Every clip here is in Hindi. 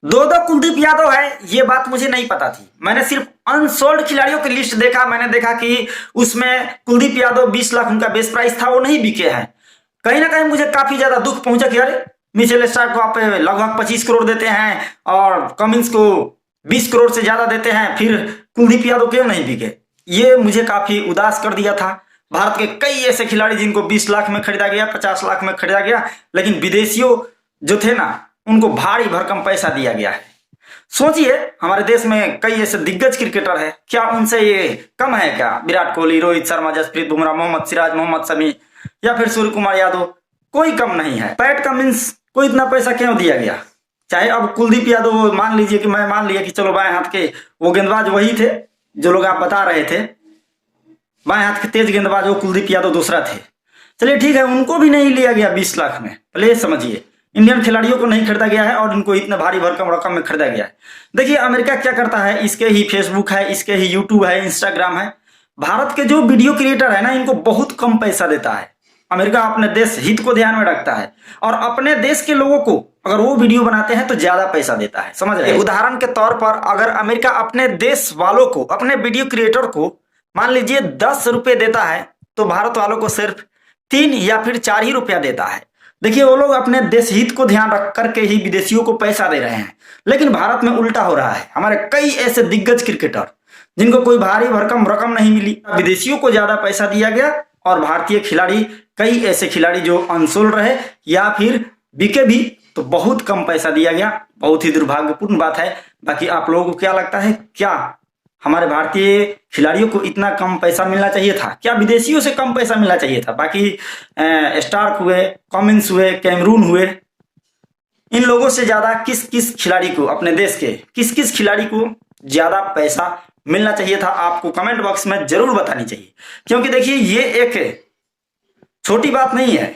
दो दो कुलदीप यादव है, ये बात मुझे नहीं पता थी। मैंने सिर्फ अनसोल्ड खिलाड़ियों की लिस्ट देखा, मैंने देखा कि उसमें कुलदीप यादव 20 लाख उनका बेस प्राइस था, वो नहीं बिके हैं। कहीं ना कहीं मुझे काफी ज्यादा दुख पहुंचा कि अरे मिचेल स्टार्क को आप लगभग 25 करोड़ देते हैं और कमिंस को 20 करोड़ से ज्यादा देते हैं, फिर कुलदीप यादव क्यों नहीं बिके। ये मुझे काफी उदास कर दिया था। भारत के कई ऐसे खिलाड़ी जिनको 20 लाख में खरीदा गया, 50 लाख में खरीदा गया, लेकिन विदेशियों जो थे ना उनको भारी भरकम पैसा दिया गया है। सोचिए हमारे देश में कई ऐसे दिग्गज क्रिकेटर है, क्या उनसे ये कम है क्या? विराट कोहली, रोहित शर्मा, जसप्रीत बुमराह, मोहम्मद सिराज, मोहम्मद शमी या फिर सूर्य कुमार यादव, कोई कम नहीं है। पैट कमिंस को इतना पैसा क्यों दिया गया? चाहे अब कुलदीप यादव मान लीजिए कि मैं मान लिया कि चलो बाएं हाथ के वो गेंदबाज वही थे जो लोग आप बता रहे थे, बाएं हाथ के तेज गेंदबाज वो कुलदीप यादव दूसरा थे। चलिए ठीक है, उनको भी नहीं लिया गया 20 लाख में। पहले समझिए, इंडियन खिलाड़ियों को नहीं खरीदा गया है और इनको इतने भारी भरकम रकम में खरीदा गया है। देखिए अमेरिका क्या करता है, इसके ही फेसबुक है, इसके ही यूट्यूब है, इंस्टाग्राम है। भारत के जो वीडियो क्रिएटर है ना, इनको बहुत कम पैसा देता है। अमेरिका अपने देश हित को ध्यान में रखता है और अपने देश के लोगों को अगर वो वीडियो बनाते हैं तो ज्यादा पैसा देता है, समझ रहे हैं? उदाहरण के तौर पर अगर अमेरिका अपने देश वालों को, अपने वीडियो क्रिएटर को मान लीजिए 10 रुपए देता है, तो भारत वालों को सिर्फ 3 या फिर 4 ही रुपया देता है। देखिए वो लोग अपने देश हित को ध्यान रख करके ही विदेशियों को पैसा दे रहे हैं, लेकिन भारत में उल्टा हो रहा है। हमारे कई ऐसे दिग्गज क्रिकेटर जिनको कोई भारी भरकम रकम नहीं मिली, विदेशियों को ज्यादा पैसा दिया गया और भारतीय खिलाड़ी, कई ऐसे खिलाड़ी जो अनसोल्ड रहे या फिर बिके भी तो बहुत कम पैसा दिया गया। बहुत ही दुर्भाग्यपूर्ण बात है। बाकी आप लोगों को क्या लगता है, क्या हमारे भारतीय खिलाड़ियों को इतना कम पैसा मिलना चाहिए था? क्या विदेशियों से कम पैसा मिलना चाहिए था? बाकी स्टार्क हुए, कमिंस हुए, कैमरून हुए, इन लोगों से ज्यादा किस किस खिलाड़ी को, अपने देश के किस किस खिलाड़ी को ज्यादा पैसा मिलना चाहिए था? आपको कमेंट बॉक्स में जरूर बतानी चाहिए, क्योंकि देखिए ये एक छोटी बात नहीं है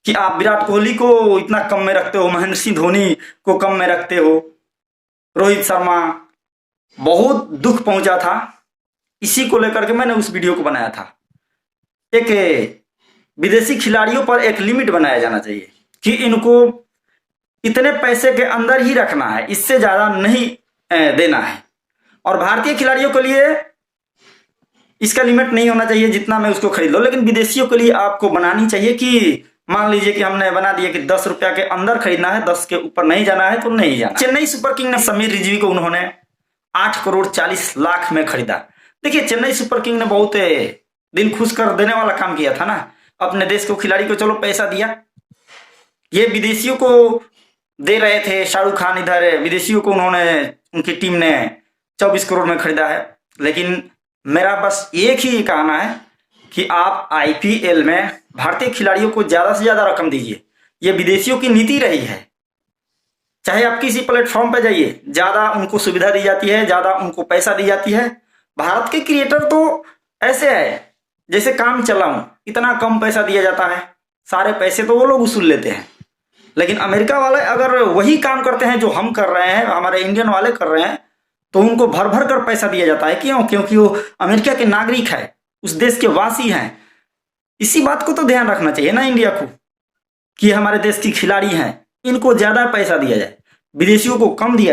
कि आप विराट कोहली को इतना कम में रखते हो, महेंद्र सिंह धोनी को कम में रखते हो, रोहित शर्मा। बहुत दुख पहुंचा था, इसी को लेकर के मैंने उस वीडियो को बनाया था। एक विदेशी खिलाड़ियों पर एक लिमिट बनाया जाना चाहिए कि इनको इतने पैसे के अंदर ही रखना है, इससे ज्यादा नहीं देना है। और भारतीय खिलाड़ियों के लिए इसका लिमिट नहीं होना चाहिए जितना मैं उसको खरीद लो, लेकिन विदेशियों के लिए आपको बनानी चाहिए कि मान लीजिए कि हमने बना दिया कि 10 रुपया के अंदर खरीदना है, 10 के ऊपर नहीं जाना है तो नहीं जाना। चेन्नई सुपर किंग ने समीर रिजवी को उन्होंने 8 करोड़ 40 लाख में खरीदा। देखिए चेन्नई सुपर किंग ने बहुत दिल खुश कर देने वाला काम किया था ना, अपने देश को खिलाड़ी को चलो पैसा दिया। ये विदेशियों को दे रहे थे, शाहरुख खान इधर विदेशियों को उन्होंने, उनकी टीम ने 24 करोड़ में खरीदा है। लेकिन मेरा बस एक ही कहना है कि आप आईपीएल में भारतीय खिलाड़ियों को ज्यादा से ज्यादा रकम दीजिए। ये विदेशियों की नीति रही है। चाहे आप किसी प्लेटफॉर्म पर जाइए, ज्यादा उनको सुविधा दी जाती है, ज्यादा उनको पैसा दी जाती है। भारत के क्रिएटर तो ऐसे है जैसे काम चलाऊं, इतना कम पैसा दिया जाता है, सारे पैसे तो वो लोग वसूल लेते हैं। लेकिन अमेरिका वाले अगर वही काम करते हैं जो हम कर रहे हैं, हमारे इंडियन वाले कर रहे हैं, तो उनको भर भर कर पैसा दिया जाता है। क्यों? क्योंकि वो अमेरिका के नागरिक है, उस देश के वासी हैं। इसी बात को तो ध्यान रखना चाहिए ना इंडिया को कि हमारे देश की खिलाड़ी हैं, इनको ज्यादा पैसा दिया जाए, विदेशियों को कम दिया जाए।